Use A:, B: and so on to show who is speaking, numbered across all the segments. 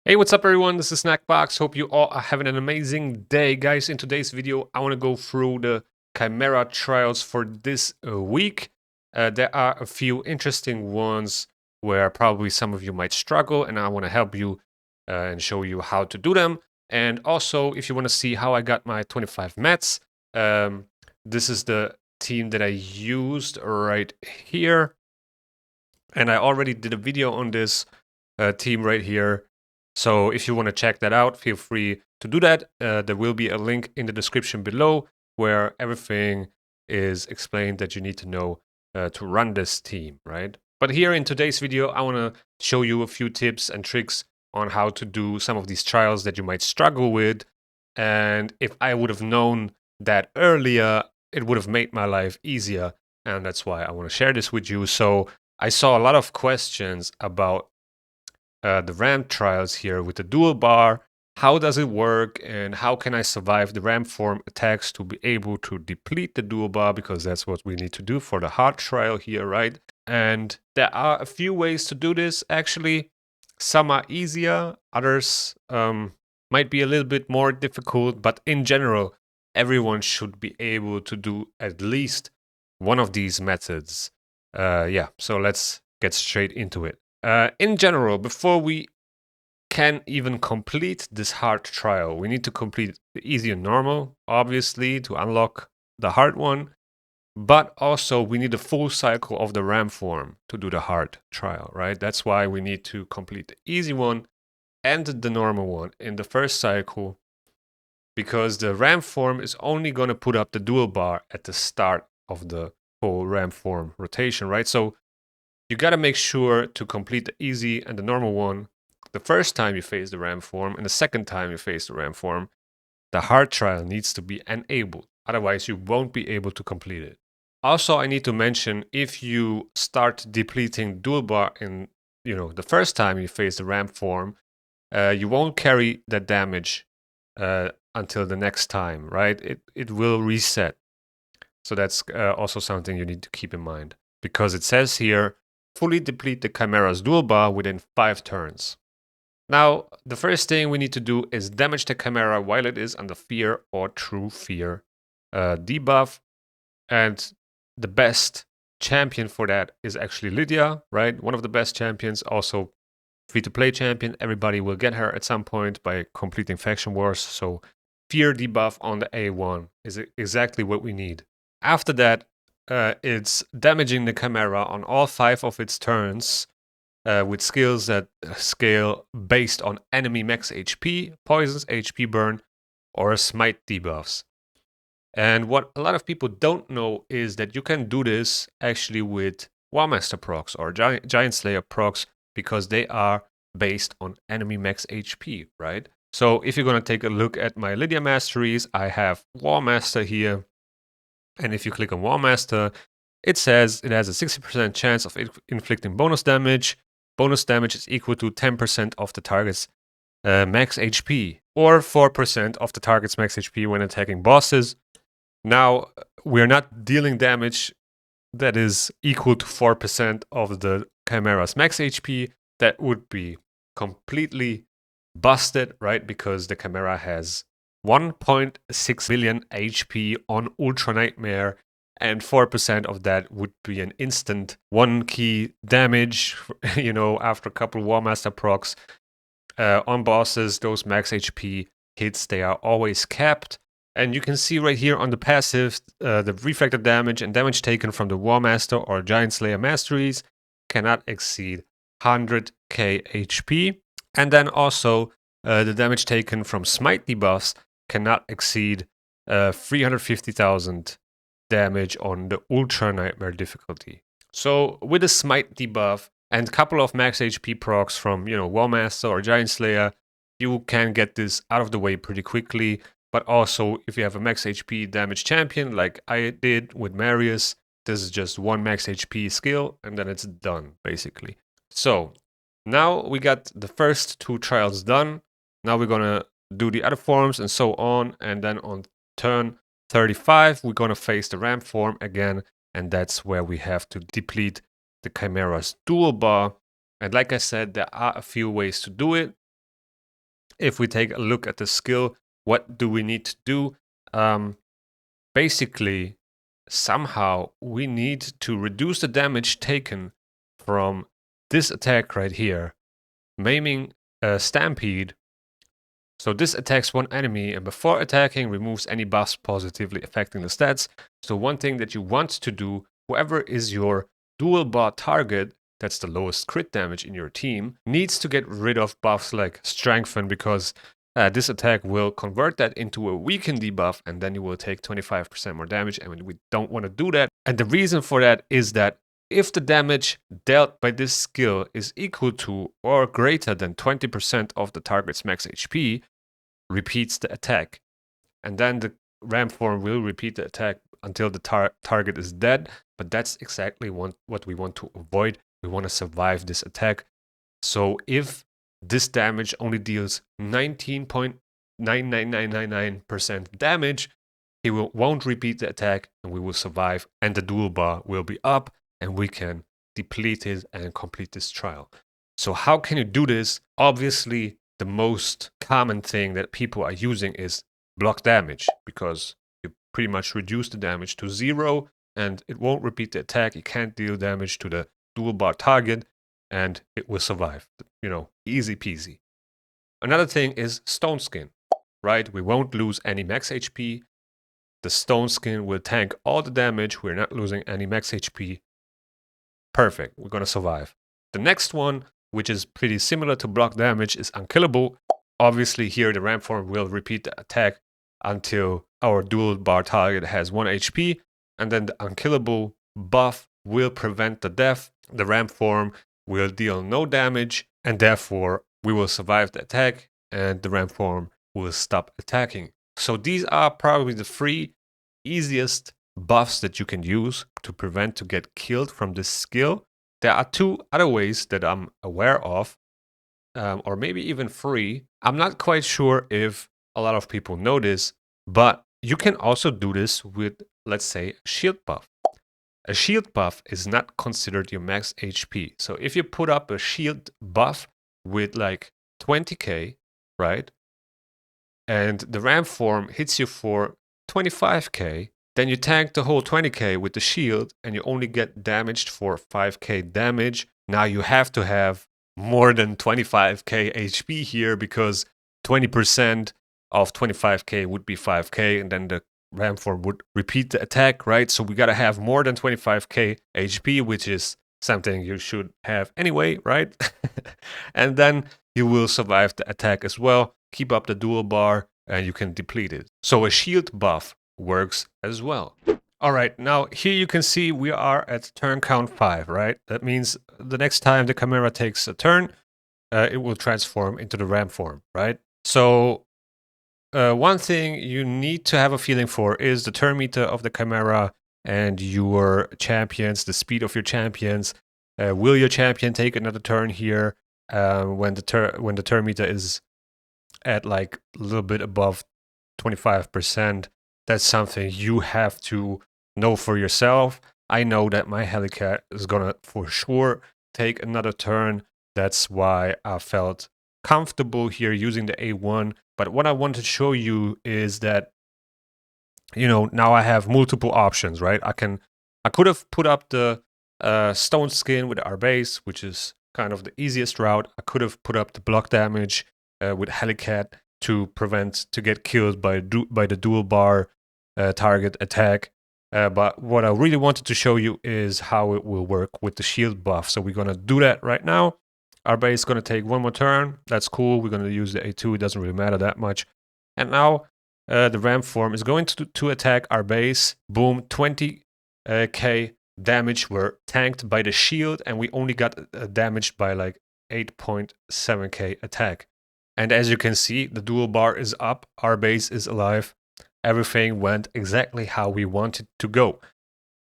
A: Hey, what's up everyone? This is Snackbox. Hope you all are having an amazing day. Guys, in today's video, I want to go through the Chimera trials for this week. There are a few interesting ones where probably some of you might struggle, and I want to help you and show you how to do them. And also, if you want to see how I got my 25 mats, this is the team that I used right here. And I already did a video on this team right here. So if you want to check that out, feel free to do that. There will be a link in the description below where everything is explained that you need to know to run this team, right? But here in today's video, I want to show you a few tips and tricks on how to do some of these trials that you might struggle with. And if I would have known that earlier, it would have made my life easier. And that's why I want to share this with you. So I saw a lot of questions about the ramp trials here with the dual bar. How does it work, and how can I survive the ramp form attacks to be able to deplete the dual bar, because that's what we need to do for the hard trial here, right? And there are a few ways to do this, actually. Some are easier, others might be a little bit more difficult, but in general, everyone should be able to do at least one of these methods. Yeah, so let's get straight into it. In general, before we can even complete this hard trial, we need to complete the easy and normal, obviously, to unlock the hard one. But also, we need a full cycle of the RAM form to do the hard trial, right? That's why we need to complete the easy one and the normal one in the first cycle, because the RAM form is only going to put up the dual bar at the start of the full RAM form rotation, right? So you got to make sure to complete the easy and the normal one the first time you face the RAM form, and the second time you face the RAM form. The hard trial needs to be enabled, otherwise you won't be able to complete it. Also, I need to mention, if you start depleting dual bar in the first time you face the RAM form, you won't carry that damage until the next time, right? It will reset. So that's also something you need to keep in mind, because it says here, fully deplete the Chimera's dual bar within 5 turns. Now, the first thing we need to do is damage the Chimera while it is under fear or true fear debuff. And the best champion for that is actually Lydia, right? One of the best champions, also free-to-play champion. Everybody will get her at some point by completing Faction Wars. So fear debuff on the A1 is exactly what we need. After that, it's damaging the Chimera on all 5 of its turns with skills that scale based on enemy max HP, poisons, HP burn, or smite debuffs. And what a lot of people don't know is that you can do this actually with Warmaster procs or Giant Slayer procs, because they are based on enemy max HP, right? So if you're going to take a look at my Lydia masteries, I have Warmaster here. And if you click on Warmaster, it says it has a 60% chance of inflicting bonus damage. Bonus damage is equal to 10% of the target's max HP, or 4% of the target's max HP when attacking bosses. Now, we're not dealing damage that is equal to 4% of the Chimera's max HP. That would be completely busted, right? Because the Chimera has 1.6 billion HP on Ultra Nightmare, and 4% of that would be an instant 1 key damage, after a couple Warmaster procs. On bosses, those max HP hits, they are always capped. And you can see right here on the passive, the refractor damage and damage taken from the Warmaster or Giant Slayer masteries cannot exceed 100k HP. And then also, the damage taken from smite debuffs cannot exceed 350,000 damage on the Ultra Nightmare difficulty. So with a smite debuff and a couple of max HP procs from, Warmaster or Giant Slayer, you can get this out of the way pretty quickly. But also, if you have a max HP damage champion, like I did with Marius, this is just 1 max HP skill, and then it's done, basically. So, now we got the first 2 trials done. Now we're gonna do the other forms and so on, and then on turn 35, we're gonna face the ramp form again, and that's where we have to deplete the Chimera's dual bar. And like I said, there are a few ways to do it. if we take a look at the skill, what do we need to do? Basically, somehow we need to reduce the damage taken from this attack right here, maiming Stampede. So this attacks one enemy and before attacking removes any buffs positively affecting the stats. So one thing that you want to do, whoever is your dual bar target, that's the lowest crit damage in your team, needs to get rid of buffs like Strengthen, because this attack will convert that into a weaken debuff and then you will take 25% more damage, and we don't want to do that. And the reason for that is that if the damage dealt by this skill is equal to or greater than 20% of the target's max HP, repeats the attack. And then the ram form will repeat the attack until the target is dead, but that's exactly what we want to avoid. We want to survive this attack. So if this damage only deals 19.99999% damage, he won't repeat the attack and we will survive, and the dual bar will be up and we can deplete it and complete this trial. So how can you do this? Obviously, the most common thing that people are using is block damage, because you pretty much reduce the damage to 0 and it won't repeat the attack. You can't deal damage to the dual bar target and it will survive. You know, easy peasy. Another thing is Stone Skin, right? We won't lose any max HP. The Stone Skin will tank all the damage. We're not losing any max HP. Perfect. We're going to survive. The next one, which is pretty similar to block damage, is Unkillable. Obviously, here the ram form will repeat the attack until our dual bar target has 1 HP, and then the Unkillable buff will prevent the death. The ram form will deal no damage, and therefore we will survive the attack, and the ram form will stop attacking. So these are probably the 3 easiest buffs that you can use to prevent to get killed from this skill. There are 2 other ways that I'm aware of, or maybe even 3. I'm not quite sure if a lot of people know this, but you can also do this with, let's say, a shield buff. A shield buff is not considered your max HP. So if you put up a shield buff with like 20k, right, and the ram form hits you for 25k, then you tank the whole 20k with the shield and you only get damaged for 5k damage. Now you have to have more than 25k HP here, because 20% of 25k would be 5k, and then the ram form would repeat the attack, right? So we gotta have more than 25k HP, which is something you should have anyway, right? And then you will survive the attack as well. Keep up the dual bar and you can deplete it. So a shield buff works as well. All right, now here you can see we are at turn count 5, right? That means the next time the Chimera takes a turn, it will transform into the ram form, right? So one thing you need to have a feeling for is the turn meter of the Chimera and your champions, the speed of your champions. Will your champion take another turn here when the turn meter is at like a little bit above 25%? That's something you have to know for yourself. I know that my Helicat is gonna for sure take another turn. That's why I felt comfortable here using the A1. But what I want to show you is that, you know, now I have multiple options, right? I could have put up the Stone Skin with our base, which is kind of the easiest route. I could have put up the block damage with Helicat to prevent to get killed by the dual bar target attack. But what I really wanted to show you is how it will work with the shield buff. So we're going to do that right now. Our base is going to take 1 more turn. That's cool. We're going to use the A2. It doesn't really matter that much. And now the ram form is going to attack our base. Boom, 20k damage were tanked by the shield, and we only got damaged by like 8.7k attack. And as you can see, the dual bar is up. Our base is alive. Everything went exactly how we wanted to go.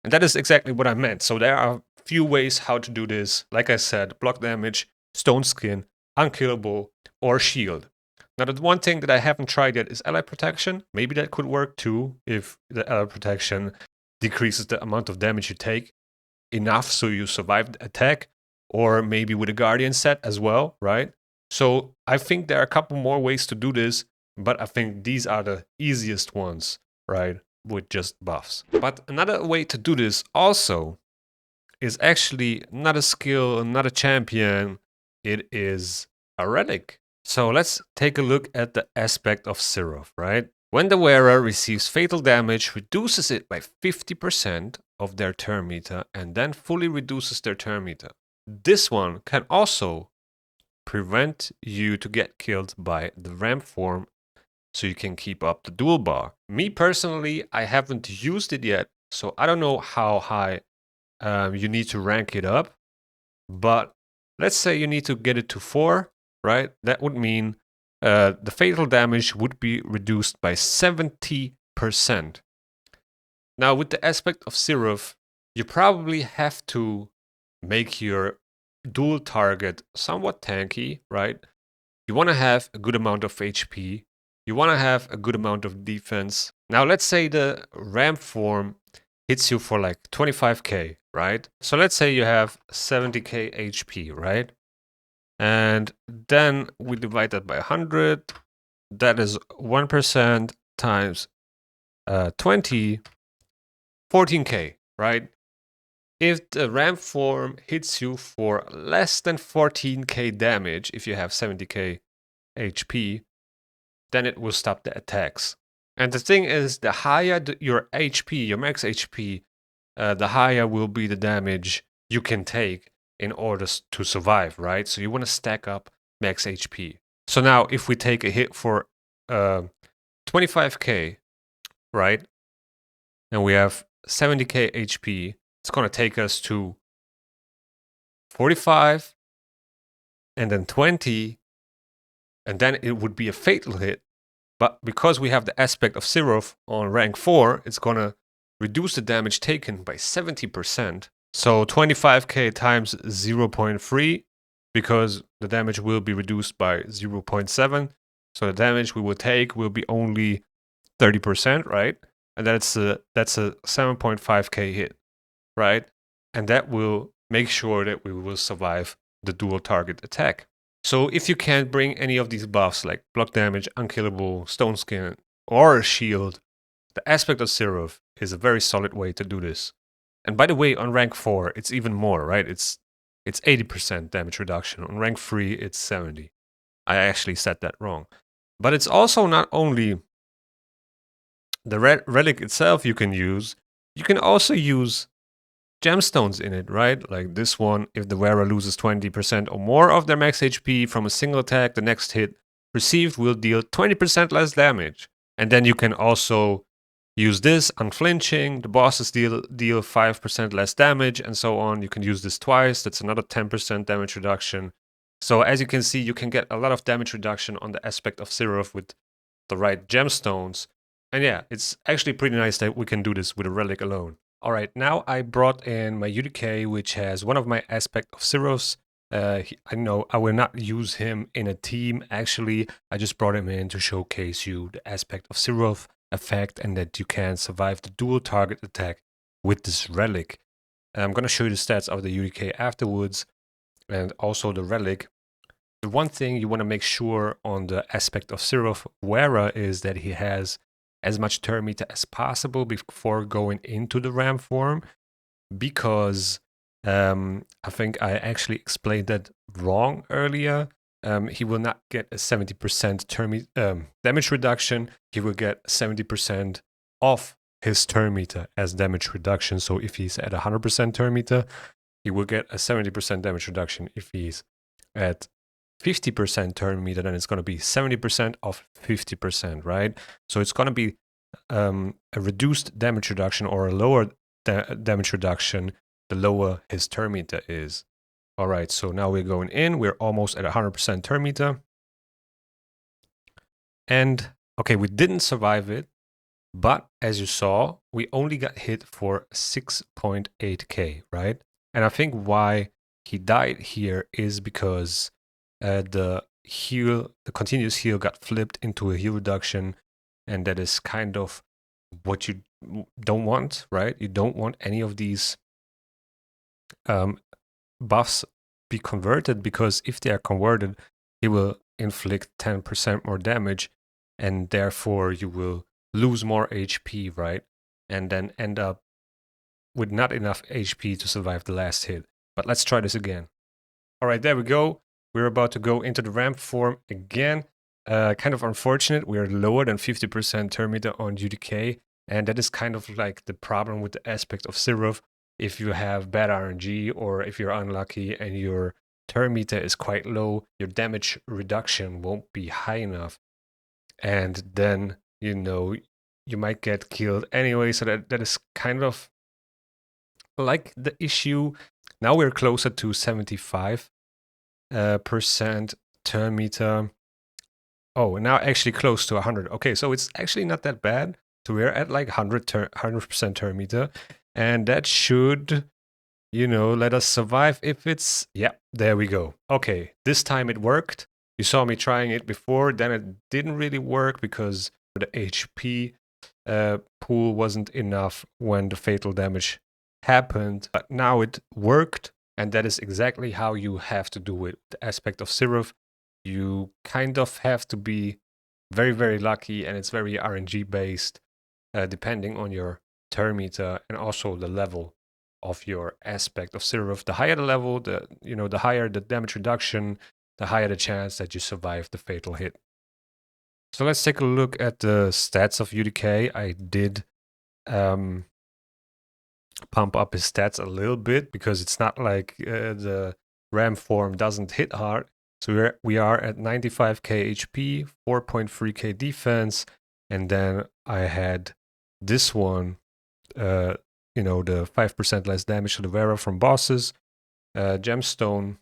A: And that is exactly what I meant. So there are a few ways how to do this. Like I said, block damage, Stone Skin, Unkillable, or Shield. Now, the one thing that I haven't tried yet is Ally Protection. Maybe that could work too, if the Ally Protection decreases the amount of damage you take enough so you survive the attack. Or maybe with a Guardian set as well, right? So I think there are a couple more ways to do this, but I think these are the easiest ones, right? With just buffs. But another way to do this also is actually not a skill, not a champion. It is a relic. So let's take a look at the aspect of Sirov, right? When the wearer receives fatal damage, reduces it by 50% of their turn meter and then fully reduces their turn meter. This one can also prevent you to get killed by the ramp form so you can keep up the dual bar. Me personally, I haven't used it yet, so I don't know how high you need to rank it up. But let's say you need to get it to 4, right? That would mean the fatal damage would be reduced by 70%. Now, with the aspect of Sirov, you probably have to make your dual target somewhat tanky, right? You want to have a good amount of HP. You want to have a good amount of defense. Now, let's say the ramp form hits you for like 25k, right? So let's say you have 70k HP, right? And then we divide that by 100. That is 1% times 20, 14k, right? If the ramp form hits you for less than 14k damage, if you have 70k HP, then it will stop the attacks. And the thing is, the higher your HP, your max HP, the higher will be the damage you can take in order to survive, right? So you want to stack up max HP. So now if we take a hit for 25k, right? And we have 70k HP, it's going to take us to 45 and then 20, and then it would be a fatal hit. But because we have the aspect of Sirov on rank 4, it's going to reduce the damage taken by 70%. So 25k times 0.3, because the damage will be reduced by 0.7. So the damage we will take will be only 30%, right? And that's a 7.5k hit, right? And that will make sure that we will survive the dual target attack. So if you can't bring any of these buffs like block damage, unkillable, stone skin, or shield, the aspect of Sirov is a very solid way to do this. And by the way, on rank 4, it's even more, right? It's 80% damage reduction. On rank 3, it's 70. I actually said that wrong. But it's also not only the relic itself you can use also use gemstones in it, right? Like this one, if the wearer loses 20% or more of their max HP from a single attack, the next hit received will deal 20% less damage. And then you can also use this unflinching, the bosses deal 5% less damage, and so on. You can use this twice, that's another 10% damage reduction. So as you can see, you can get a lot of damage reduction on the aspect of Sirov with the right gemstones. And yeah, it's actually pretty nice that we can do this with a relic alone. All right, now I brought in my UDK, which has one of my aspect of Sirovs. I know I will not use him in a team, actually. I just brought him in to showcase you the aspect of Sirov effect and that you can survive the dual target attack with this relic. And I'm going to show you the stats of the UDK afterwards and also the relic. The one thing you want to make sure on the aspect of Sirov wearer is that he has as much turn meter as possible before going into the RAM form, because I think I actually explained that wrong earlier. He will not get a 70% damage reduction. He will get 70% off his turn meter as damage reduction. So if he's at 100% turn meter, he will get a 70% damage reduction. If he's at 50% turn meter, then it's going to be 70% of 50%, right? So it's going to be a reduced damage reduction or a lower damage reduction the lower his turn meter is. All right, so now we're going in. We're almost at 100% turn meter. And okay, we didn't survive it, but as you saw, we only got hit for 6.8k, right? And I think why he died here is because the continuous heal got flipped into a heal reduction, and that is kind of what you don't want, right? You don't want any of these buffs be converted, because if they are converted, he will inflict 10% more damage, and therefore you will lose more HP, right? And then end up with not enough HP to survive the last hit. But let's try this again. All right, there we go. We're about to go into the ramp form again. Kind of unfortunate, we are lower than 50% turn meter on UDK, and that is kind of like the problem with the aspect of Sirov. If you have bad RNG or if you're unlucky and your turn meter is quite low, your damage reduction won't be high enough. And then, you might get killed anyway. So that is kind of like the issue. Now we're closer to 75% turn meter. Oh, now actually close to 100. Okay, so it's actually not that bad. So we're at like 100% turn meter. And that should, let us survive if it's... Yeah, there we go. Okay, this time it worked. You saw me trying it before. Then it didn't really work because the HP pool wasn't enough when the fatal damage happened. But now it worked. And that is exactly how you have to do it. The aspect of Sirov, you kind of have to be very, very lucky, and it's very RNG based, depending on your turn meter and also the level of your aspect of Sirov. The higher the level, the higher the damage reduction, the higher the chance that you survive the fatal hit. So let's take a look at the stats of UDK. I did pump up his stats a little bit because it's not like the RAM form doesn't hit hard. So we are at 95k HP, 4.3k defense, and then I had this one, the 5% less damage to the wearer from bosses, gemstone,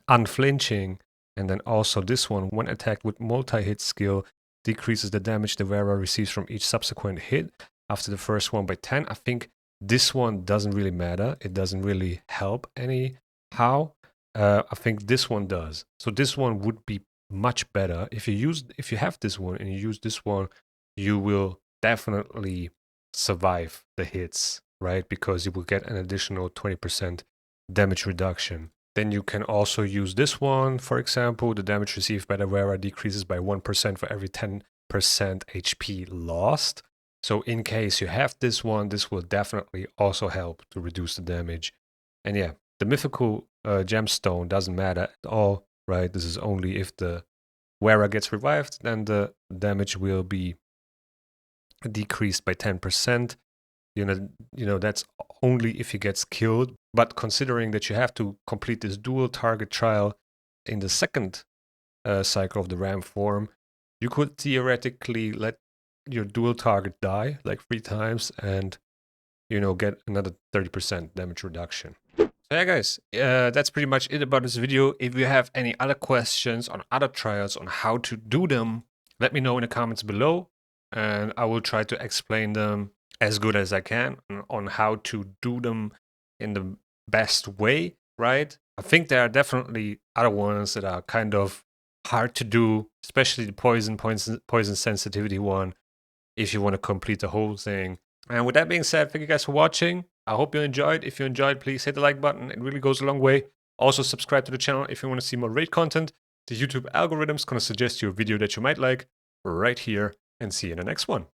A: unflinching, and then also this one, when attacked with multi-hit skill, decreases the damage the wearer receives from each subsequent hit after the first one by 10. I think this one doesn't really matter. It doesn't really help anyhow. I think this one does. So this one would be much better. If you have this one and you use this one, you will definitely survive the hits, right? Because you will get an additional 20% damage reduction. Then you can also use this one, for example. The damage received by the wearer decreases by 1% for every 10% HP lost. So in case you have this one, this will definitely also help to reduce the damage. And yeah, the mythical gemstone doesn't matter at all, right? This is only if the wearer gets revived, then the damage will be decreased by 10%. That's only if he gets killed. But considering that you have to complete this dual target trial in the second cycle of the RAM form, you could theoretically let your dual target die like 3 times and, get another 30% damage reduction. So yeah, guys, that's pretty much it about this video. If you have any other questions on other trials on how to do them, let me know in the comments below, and I will try to explain them as good as I can on how to do them in the best way, right? I think there are definitely other ones that are kind of hard to do, especially the poison sensitivity one, if you want to complete the whole thing. And with that being said, thank you guys for watching. I hope you enjoyed. If you enjoyed, please hit the like button. It really goes a long way. Also, subscribe to the channel if you want to see more raid content. The YouTube algorithm's going to suggest you a video that you might like right here, and see you in the next one.